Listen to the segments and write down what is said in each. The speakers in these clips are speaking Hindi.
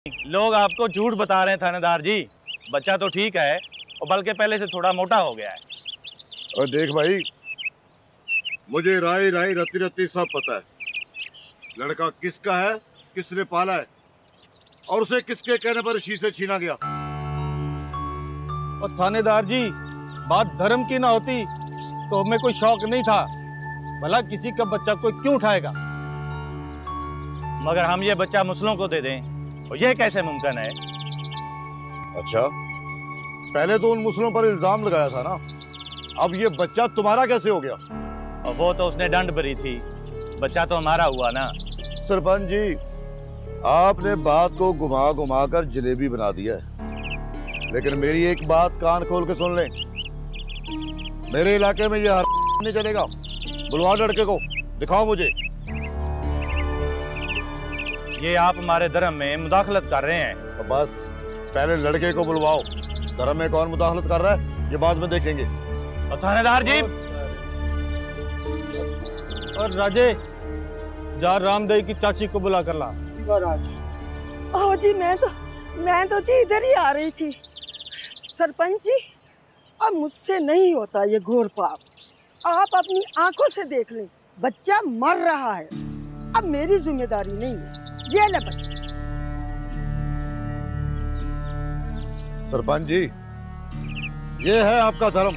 लोग आपको झूठ बता रहे हैं थानेदार जी। बच्चा तो ठीक है और बल्कि पहले से थोड़ा मोटा हो गया है। और देख भाई, मुझे राई राई रत्ती रत्ती सब पता है। लड़का किसका है, किसने पाला है और उसे किसके कहने पर शीशे छीना गया। और थानेदार जी, बात धर्म की ना होती तो हमें कोई शौक नहीं था। भला किसी का बच्चा कोई क्यों उठाएगा। मगर हम ये बच्चा मुस्लिमों को दे दें और ये कैसे मुमकिन है? अच्छा, पहले तो उन मुस्लिमों पर इल्जाम लगाया था ना, अब ये बच्चा तुम्हारा कैसे हो गया? और वो तो उसने दंड भरी थी, बच्चा तो हमारा हुआ ना। सरपंच जी, आपने बात को घुमा घुमा कर जलेबी बना दिया है। लेकिन मेरी एक बात कान खोल के सुन लें, मेरे इलाके में ये नहीं चलेगा। बुलवा लड़के को, दिखाओ मुझे। ये आप हमारे धर्म में मुदाखलत कर रहे हैं। तो बस पहले लड़के को बुलवाओ। धर्म में कौन मुदाखलत कर रहा है ये बाद में देखेंगे। और थानेदार जी, और राजे, जा रामदेव की चाची को बुला कर ला। ओ जी, मैं तो जी इधर ही आ रही थी। सरपंच जी, अब मुझसे नहीं होता ये घोर पाप। आप अपनी आंखों से देख लें, बच्चा मर रहा है। अब मेरी जिम्मेदारी नहीं है। ये ले बच्चा। सरपंच जी, ये है आपका धर्म।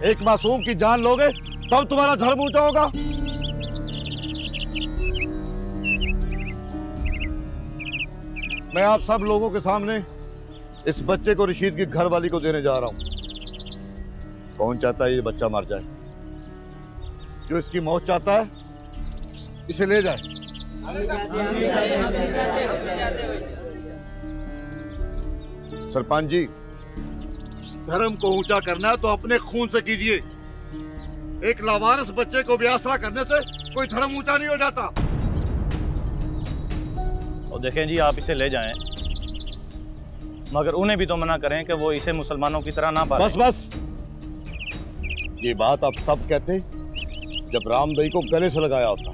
एक मासूम की जान लोगे तब तुम्हारा धर्म ऊंचा होगा। मैं आप सब लोगों के सामने इस बच्चे को रशीद की घरवाली को देने जा रहा हूं। कौन चाहता है ये बच्चा मर जाए? जो इसकी मौत चाहता है इसे ले जाए। सरपंच जी, धर्म को ऊंचा करना है तो अपने खून से कीजिए। एक लावारिस बच्चे को भी आसरा करने से कोई धर्म ऊंचा नहीं हो जाता। और देखें जी, आप इसे ले जाएं, मगर उन्हें भी तो मना करें कि वो इसे मुसलमानों की तरह ना पालें। बस बस, ये बात आप तब कहते जब रामदई को गले से लगाया होता।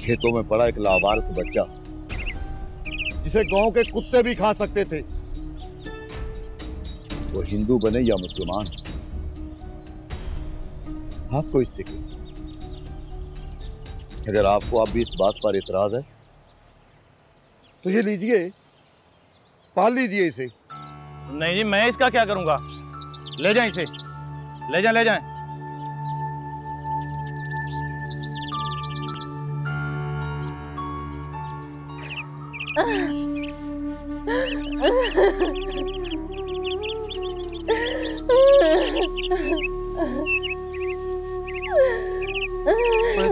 खेतों में पड़ा एक लावारिस बच्चा जिसे गांव के कुत्ते भी खा सकते थे, वो हिंदू बने या मुसलमान, आपको इससे क्या? अगर आपको अब भी इस बात पर इतराज है तो ये लीजिए, पाल लीजिए इसे। नहीं जी, मैं इसका क्या करूंगा? ले जाएं इसे, ले जाएं, ले जाएं।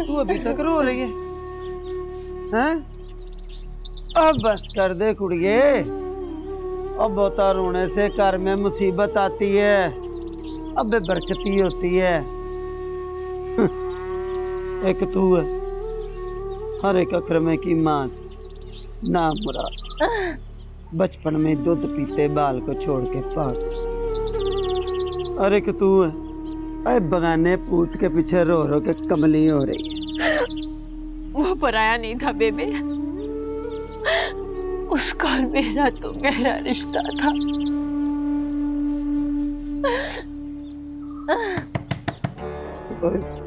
तू अभी तक रो रही है, हैं? अब बस कर दे कुड़िए। अब बहुता रोने से घर में मुसीबत आती है, अब बरकती होती है। एक तू है, हर एक अक्रमे की माँ ना मुराद। बचपन में दूध पीते बाल को छोड़ के पाग। अरे कि तू है, अरे बगाने पूत के पीछे रो रो के कमली हो रही है। वो पराया नहीं था बेबे, उसका और मेरा तो गहरा रिश्ता था।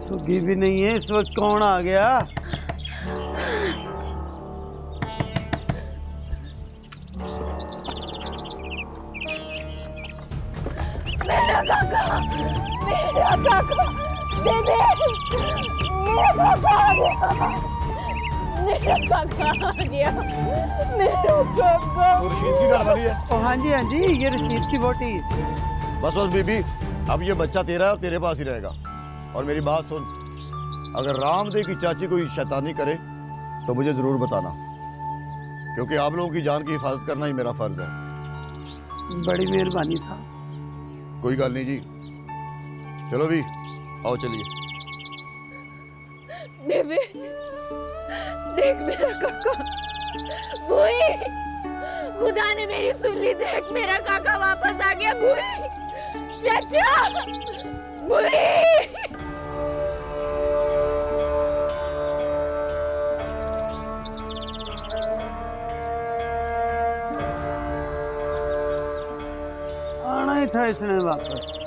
सुगी भी नहीं है इस वक्त, कौन आ गया? मेरा काका, मेरा काका, बेबे, मेरा काका आ गया, मेरा काका आ गया, मेरा काका। तो रशीद की घरवाली है? ओ हाँ जी, हाँ जी, ये रशीद की बोटी। बस बस बीबी, अब ये बच्चा तेरा है और तेरे पास ही रहेगा। और मेरी बात सुन, अगर रामदेव की चाची कोई शैतानी करे तो मुझे जरूर बताना, क्योंकि आप लोगों की जान की हिफाजत करना ही मेरा फर्ज है। बड़ी मेहरबानी साहब। कोई गल नहीं जी, चलो भी आओ चलिए। बेबे, देख मेरा काका, भूई, खुदा ने मेरी सुन ली। देख मेरा काका वापस आ गया। भूई, चाचा, भूई। आना ही था इसने वापस।